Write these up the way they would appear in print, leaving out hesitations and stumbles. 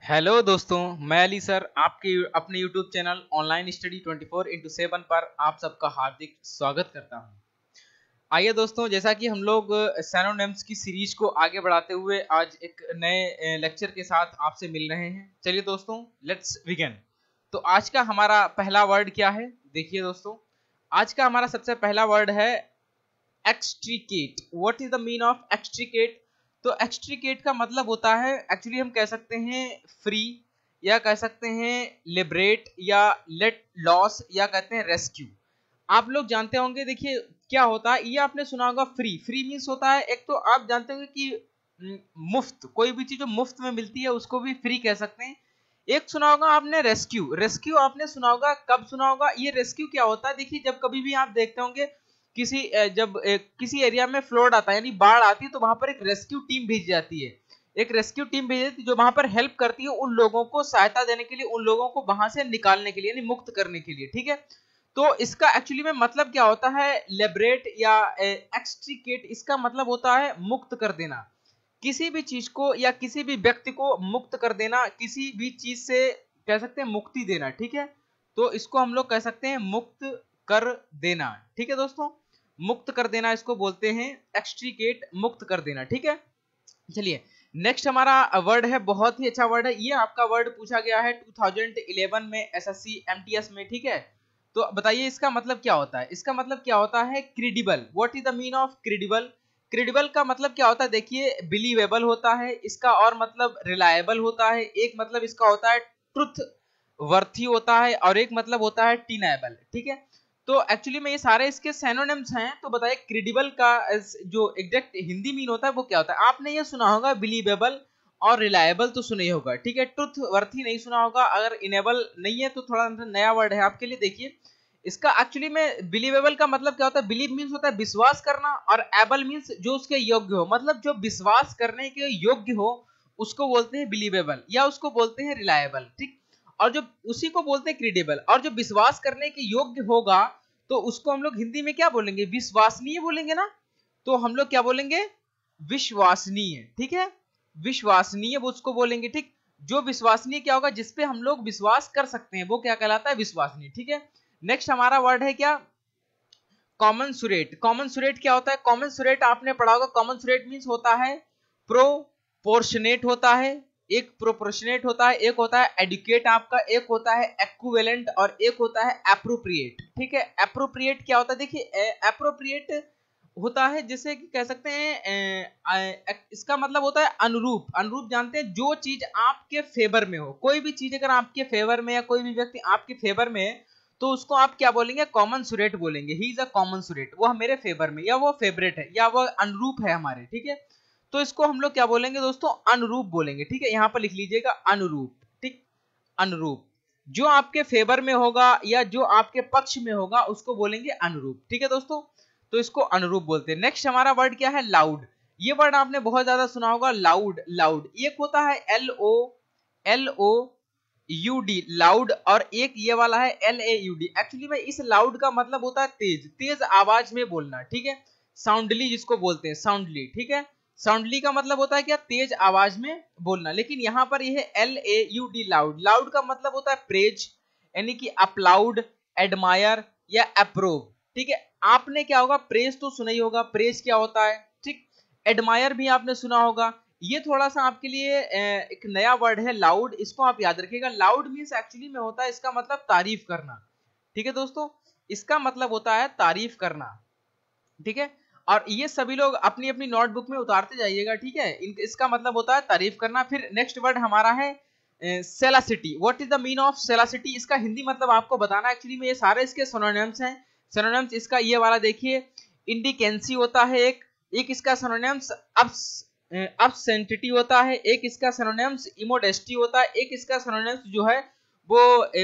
Hello दोस्तों, मैं Ali sir आपके अपने YouTube channel online study 24x7 पर आप सबका हार्दिक स्वागत करता हूं। आइए दोस्तों, जैसा कि हम लोग सिनोनिम्स की सीरीज को आगे बढ़ाते हुए आज एक नए लेक्चर के साथ आपसे मिल रहे हैं। चलिए दोस्तों, लेट्स बिगिन। तो आज का हमारा पहला वर्ड क्या है? देखिए दोस्तों, आज का हमारा सबसे पहला वर्ड है extricate. What is the mean of extricate? तो एक्सट्रीकेट का मतलब होता है, एक्चुअली हम कह सकते हैं फ्री, या कह सकते हैं लिबरेट, या लेट लॉस, या कहते हैं रेस्क्यू। आप लोग जानते होंगे, देखिए क्या होता है, ये आपने सुना होगा फ्री। फ्री मीन्स होता है, एक तो आप जानते होंगे कि मुफ्त, कोई भी चीज जो मुफ्त में मिलती है उसको भी फ्री कह सकते हैं। एक सुना होगा आपने रेस्क्यू। रेस्क्यू आपने सुना होगा, कब सुना होगा? ये रेस्क्यू क्या होता है, देखिए जब कभी भी आप देखते होंगे किसी एरिया में फ्लड आता है, यानी बाढ़ आती है, तो वहां पर एक रेस्क्यू टीम भेजी जाती है। एक रेस्क्यू टीम भेजी जाती है जो वहां पर हेल्प करती है उन लोगों को, सहायता देने के लिए, उन लोगों को वहां से निकालने के लिए, यानी मुक्त करने के लिए। ठीक है, तो इसका एक्चुअली में मतलब क्या होता है? लिबरेट या एक्सट्रीकेट, इसका मतलब होता है मुक्त कर देना। किसी भी चीज को या किसी भी व्यक्ति को मुक्त कर देना, किसी भी चीज से कह सकते हैं मुक्ति देना। ठीक है, तो इसको हम लोग कह सकते हैं मुक्त कर देना। ठीक है दोस्तों, मुक्त कर देना इसको बोलते हैं एक्सट्रीकेट, मुक्त कर देना। ठीक है, चलिए नेक्स्ट हमारा वर्ड है, बहुत ही अच्छा वर्ड है ये। आपका वर्ड पूछा गया है 2011 में एसएससी एमटीएस में। ठीक है, तो बताइए इसका मतलब क्या होता है? इसका मतलब क्या होता है? Credible. What is the mean of credible? Credible का मतलब क्या होता है? देखिए, बिलीवेबल होता है इसका, और मतलब रिलायबल होता है। एक मतलब इसका होता है ट्रुथ वर्थी होता है, और एक मतलब होता है टीनाएबल। ठीक है, तो एक्चुअली में ये सारे इसके सिनोनिम्स हैं। तो बताइए क्रेडिबल का जो एग्जैक्ट हिंदी मीन होता है वो क्या होता है? आपने ये सुना होगा बिलीवेबल और रिलायबल, तो सुना ही होगा। ठीक है, ट्रुथ वर्थी नहीं सुना होगा। अगर इनेबल नहीं है तो थोड़ा नया वर्ड है आपके लिए। देखिए इसका एक्चुअली में बिलीवेबल का मतलब क्या होता है? बिलीव मीन्स होता है विश्वास करना, और एबल मीन्स जो उसके योग्य हो, मतलब जो विश्वास करने के योग्य हो उसको बोलते हैं बिलीवेबल, या उसको बोलते हैं रिलायबल। ठीक, और जो उसी को बोलते हैं क्रेडिबल। और जो विश्वास करने के योग्य होगा तो उसको हम लोग हिंदी में क्या बोलेंगे? विश्वसनीय बोलेंगे ना। तो हम लोग क्या बोलेंगे? विश्वसनीय। ठीक है, विश्वसनीय वो उसको बोलेंगे। ठीक, जो विश्वसनीय क्या होगा? जिसपे हम लोग विश्वास कर सकते हैं वो क्या कहलाता है? विश्वसनीय। ठीक है, नेक्स्ट हमारा वर्ड है क्या? कॉमनसुरेट। कॉमनसुरेट क्या होता है? कॉमनसुरेट आपने पढ़ा होगा। कॉमनसुरेट मींस होता है प्रोपोर्शनेट होता है, एक प्रोपोर्शनेट होता है, एक होता है एडुकेट आपका, एक होता है इक्विवेलेंट, और एक होता है एप्रोप्रिएट। ठीक है, एप्रोप्रिएट क्या होता है? देखिए एप्रोप्रिएट होता है जैसे कि कह सकते हैं इसका मतलब होता है अनुरूप। अनुरूप जानते हैं, जो चीज आपके फेवर में हो। कोई भी चीज अगर आपके फेवर में, या कोई भी व्यक्ति आपके फेवर में है, तो उसको आप क्या बोलेंगे? कॉमनसुरेट बोलेंगे। ही इज अ कॉमनसुरेट, वो मेरे फेवर में, या वो फेवरेट है, या वो अनुरूप है हमारे। ठीक है, तो इसको हम लोग क्या बोलेंगे दोस्तों? अनुरूप बोलेंगे। ठीक है, यहां पर लिख लीजिएगा अनुरूप। ठीक, अनुरूप, जो आपके फेवर में होगा या जो आपके पक्ष में होगा उसको बोलेंगे अनुरूप। ठीक है दोस्तों, तो इसको अनुरूप बोलते हैं। नेक्स्ट हमारा वर्ड क्या है? लाउड। ये वर्ड आपने बहुत ज्यादा सुना होगा, लाउड। लाउड एक होता है LOUD, लाउड, और एक ये वाला है LAUD। एक्चुअली में इस लाउड का मतलब होता है तेज, तेज आवाज में बोलना। ठीक है, साउंडली जिसको बोलते हैं, साउंडली। ठीक है, साउंडली का मतलब होता है क्या? तेज आवाज में बोलना। लेकिन यहां पर यह LAUD, लाउड। लाउड का मतलब होता है प्रेज, यानी कि अपलाउड, एडमायर, या अप्रूव। ठीक है, आपने क्या होगा? प्रेज तो सुना ही होगा, प्रेज क्या होता है। ठीक, एडमायर भी आपने सुना होगा। ये थोड़ा सा आपके लिए एक नया वर्ड है लाउड, इसको आप याद रखिएगा। लाउड मीन्स एक्चुअली में होता है, इसका मतलब तारीफ करना। ठीक है दोस्तों, इसका मतलब होता है तारीफ करना। ठीक है, और ये सभी लोग अपनी अपनी नोटबुक में उतारते जाइएगा। ठीक है, इसका मतलब होता है तारीफ करना। फिर नेक्स्ट वर्ड हमारा है salacity. What is the mean of salacity? इसका हिंदी मतलब आपको बताना। एक्चुअली में ये सारे इसके सिनोनिम्स हैं। सिनोनिम्स इसका ये वाला देखिए, इंडिकेंसी होता है एक इसका सिनोनिम्स अब्सेंटिटी होता है, एक इसका सिनोनिम्स इमोडेस्टी होता है, एक इसका सिनोनिम्स जो है वो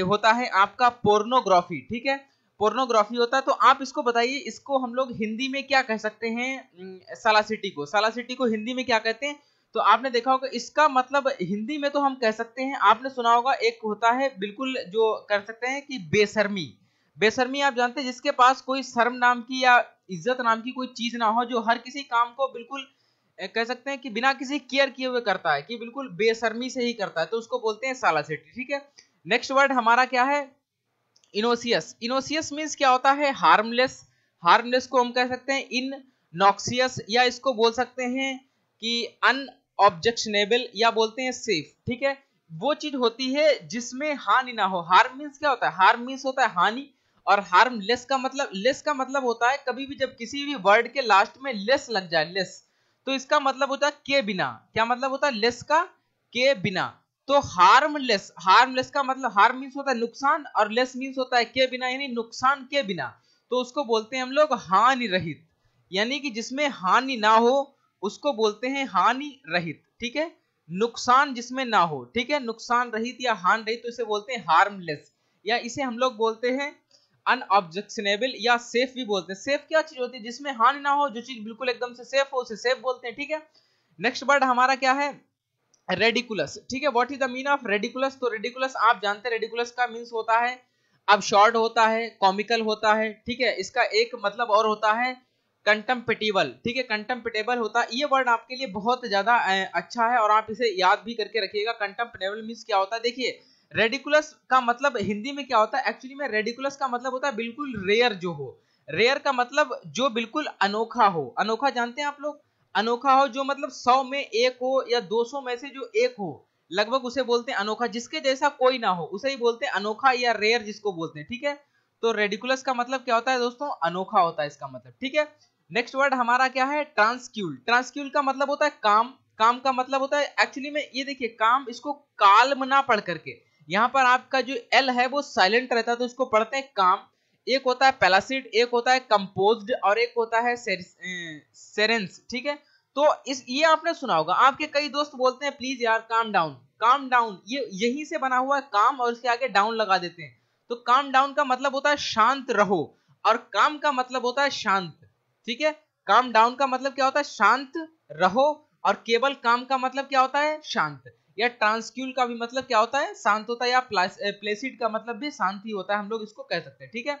होता है आपका पोर्नोग्राफी। ठीक है, पोर्नोग्राफी होता है। तो आप इसको बताइए, इसको हम लोग हिंदी में क्या कह सकते हैं? सालासिटी को, सालासिटी को हिंदी में क्या कहते हैं? तो आपने देखा होगा, इसका मतलब हिंदी में तो हम कह सकते हैं, आपने सुना होगा, एक होता है बिल्कुल जो कर सकते हैं कि बेशर्मी। बेशर्मी आप जानते हैं, जिसके पास कोई शर्म नाम की या इज्जत नाम की कोई चीज ना हो, जो हर किसी काम को बिल्कुल कह सकते हैं कि बिना किसी केयर किए हुए करता है, कि बिल्कुल बेशर्मी से ही करता है, तो उसको बोलते हैं सालासिटी। ठीक है, नेक्स्ट वर्ड हमारा क्या है, इनोसियस। इनोसियस मीन्स क्या होता है, हार्मलेस। हार्मलेस को हम कह सकते हैं इन नॉक्सियस, या इसको बोल सकते हैं कि अनऑब्जेक्शनेबल, या बोलते हैं सेफ। ठीक है, वो चीज होती है जिसमें हानि ना हो। हार्म मीन्स क्या होता है, हार्म मीन्स होता है हानि, और हार्मलेस का मतलब, लेस का मतलब होता है कभी भी जब किसी भी वर्ड के लास्ट में लेस लग जाए, लेस, तो इसका मतलब होता है के बिना। क्या मतलब होता है, लेस का के बिना। तो हार्मलेस, हार्मलेस का मतलब, हार्म मीन्स होता है नुकसान, और लेस मीन्स होता है के बिना, यानी नुकसान के बिना। तो उसको बोलते हैं हम लोग हानि रहित, यानी कि जिसमें हानि ना हो उसको बोलते हैं हानि रहित। ठीक है, नुकसान जिसमें ना हो, ठीक है, नुकसान रहित या हानि रहित, तो इसे बोलते हैं हार्मलेस, या इसे हम लोग बोलते हैं अनऑब्जेक्शनेबल, या सेफ भी बोलते हैं। सेफ क्या चीज होती है, जिसमें हानि ना हो, जो चीज बिल्कुल एकदम से सेफ हो उसे सेफ बोलते हैं। ठीक है, नेक्स्ट वर्ड हमारा क्या है, रेडिकुलस। ठीक है, what is the mean of ridiculous. तो रेडिकुलस आप जानते हैं, रेडिकुलस का मीन्स होता है अब शॉर्ट होता है, कॉमिकल होता है। ठीक है, इसका एक मतलब और होता है कंटेम्पेटेबल। ठीक है, कंटेम्पेटेबल होता है। ये वर्ड आपके लिए बहुत ज्यादा अच्छा है और आप इसे याद भी करके रखिएगा। कंटेम्पेटेबल मीन्स क्या होता है, देखिए रेडिकुलस का मतलब हिंदी में क्या होता है, एक्चुअली में रेडिकुलस का मतलब होता है बिल्कुल रेयर जो हो। रेयर का मतलब जो बिल्कुल अनोखा हो। अनोखा जानते हैं आप लोग, अनोखा हो जो मतलब 100 में एक हो, या 200 में से जो एक हो लगभग, उसे बोलते हैं अनोखा। जिसके जैसा कोई ना हो उसे ही बोलते हैं अनोखा, या रेयर जिसको बोलते हैं। ठीक है, तो रेडिकुलस का मतलब क्या होता है दोस्तों, अनोखा होता है इसका मतलब। ठीक है, नेक्स्ट वर्ड हमारा क्या है, ट्रांसक्यूल। ट्रांसक्यूल का मतलब होता है काम। काम का मतलब होता है एक्चुअली में, ये देखिए काम, इसको काल्म ना पढ़ करके, यहाँ पर आपका जो एल है वो साइलेंट रहता है, तो इसको पढ़ते हैं काम। एक होता है पैलासिड, एक होता है कंपोज्ड, और एक होता है सेरेंस। ठीक है, तो इस ये आपने सुना होगा, आपके कई दोस्त बोलते हैं प्लीज यार काम डाउन, काम डाउन, ये यहीं से बना हुआ है काम, और इसके आगे डाउन लगा देते हैं। तो काम डाउन का मतलब होता है शांत रहो, और काम का मतलब होता है शांत। ठीक है, काम डाउन का मतलब क्या होता है, शांत रहो, और केवल काम का मतलब क्या होता है, शांत। या ट्रांसक्यूल का भी मतलब क्या होता है, शांत होता है, या प्लेसिड का मतलब भी शांत ही होता है, हम लोग इसको कह सकते हैं। ठीक है,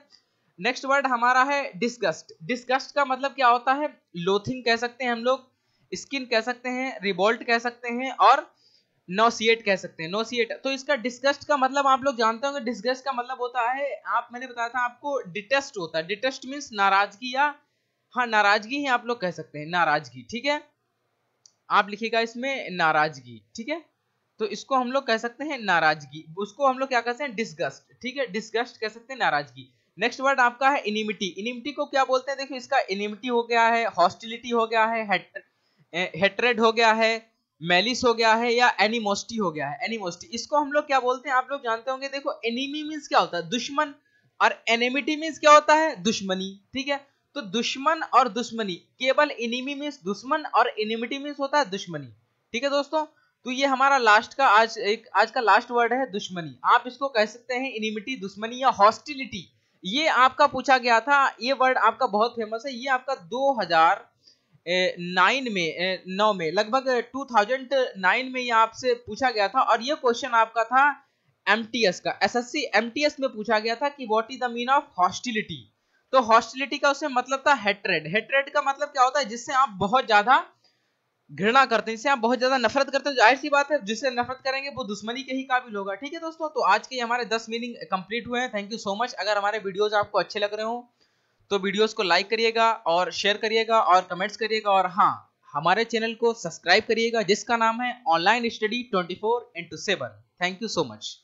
नेक्स्ट वर्ड हमारा है डिस्गस्ट। डिस्गस्ट का मतलब क्या होता है, लोथिंग कह सकते हैं हम लोग, स्किन कह सकते हैं, रिवोल्ट कह सकते हैं, और नोसिएट कह सकते हैं, नोसिएट। तो इसका डिस्गस्ट का मतलब आप लोग जानते होंगे, डिस्गस्ट का मतलब होता है, आप मैंने बताया था आपको, डिटेस्ट होता है। डिटेस्ट मीन्स नाराजगी, या हाँ नाराजगी ही आप लोग कह सकते हैं, नाराजगी। ठीक है, आप लिखिएगा इसमें नाराजगी। ठीक है, तो इसको हम लोग कह सकते हैं नाराजगी, उसको हम लोग क्या कहते हैं, डिस्गस्ट। ठीक है, डिस्गस्ट कह सकते हैं, नाराजगी। नेक्स्ट वर्ड आपका है इनिमिटी। इनिमिटी को क्या बोलते हैं, देखिए इसका इनिमिटी हो गया है, हॉस्टिलिटी हो गया है, हेट्रेड हो गया है, मेलिस हो गया है, या एनिमोस्टी हो गया है। एनिमोस्टी, इसको हम लोग क्या बोलते हैं, आप लोग जानते होंगे। देखो एनिमी मीन्स क्या होता है, दुश्मन, और एनिमिटी मीन्स क्या होता है, दुश्मनी। ठीक है, तो दुश्मन और दुश्मनी, केवल इनिमी मीन्स दुश्मन, और इनिमिटी मीन्स होता है दुश्मनी। ठीक है दोस्तों, तो ये हमारा लास्ट का आज का लास्ट वर्ड है दुश्मनी। आप इसको कह सकते हैं इनिमिटी, दुश्मनी, या हॉस्टिलिटी। ये आपका पूछा गया था, ये वर्ड आपका बहुत फेमस है, ये आपका 2009 में 9 में लगभग 2009 में ये आपसे पूछा गया था, और ये क्वेश्चन आपका था एमटीएस का, एसएससी एमटीएस में पूछा गया था कि what is the mean of hostility. तो हॉस्टिलिटी का उसमें मतलब था हेट्रेड। हेट्रेड का मतलब क्या होता है, जिससे आप बहुत ज्यादा घृणा करते हैं, जिससे आप बहुत ज्यादा नफरत करते हैं। जाहिर सी बात है, जिससे नफरत करेंगे वो दुश्मनी के ही काबिल होगा। ठीक है दोस्तों, तो आज के हमारे 10 मीनिंग कंप्लीट हुए हैं। Thank you so much. अगर हमारे वीडियोस आपको अच्छे लग रहे हो तो वीडियोस को लाइक करिएगा, और शेयर करिएगा, और कमेंट्स करिएगा, और हाँ, हमारे चैनल को सब्सक्राइब करिएगा जिसका नाम है online study 24x7। Thank you so much.